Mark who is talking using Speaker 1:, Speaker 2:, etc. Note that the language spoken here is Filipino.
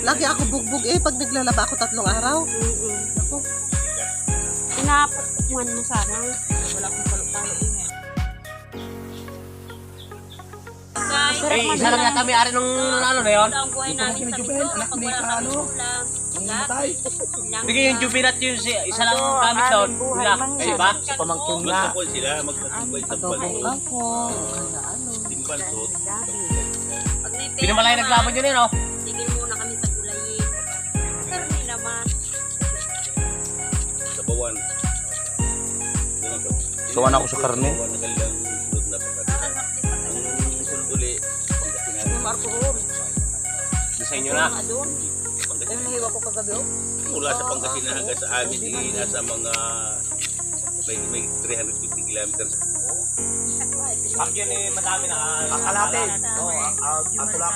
Speaker 1: Lagi ako bugbog pag naglalaba ako 3 araw. Ako.
Speaker 2: Pinapatukman mo sana.
Speaker 3: Wala akong palo-palo din eh.
Speaker 2: Guys,
Speaker 4: Isa lang yata may ari nung ano na yun.
Speaker 2: ang buhay namin sa Mindoro kapag wala kami ulam.
Speaker 4: Bigay yung jubilat yun, isa lang ang gamit doon. Wala, diba?
Speaker 5: Sa pamangkin nga.
Speaker 6: Magkakol sila, magkakubay sa
Speaker 1: Adobong
Speaker 6: balot.
Speaker 1: kangkong. Kaya ano.
Speaker 6: Timbal to.
Speaker 2: Pag may pera
Speaker 4: Pinamalay
Speaker 2: naman,
Speaker 4: naglaban yun eh, no?
Speaker 2: tigil muna kami sa gulayin. Pero hindi naman.
Speaker 6: Sa bawan.
Speaker 5: Sawan ako sa karne.
Speaker 6: Bawan na kanilang sunod na pagkakita. Ang sunod uli, Pangasinan.
Speaker 3: Marco Hall.
Speaker 4: Sa inyo na.
Speaker 2: Doon.
Speaker 3: Ayun, nahiwa ko kagabi.
Speaker 6: Mula sa Pangasinan hanggang sa amin, nasa mga may 350 kilometers.
Speaker 4: Pag yun madami na.
Speaker 5: Akalate. Oo, ako lang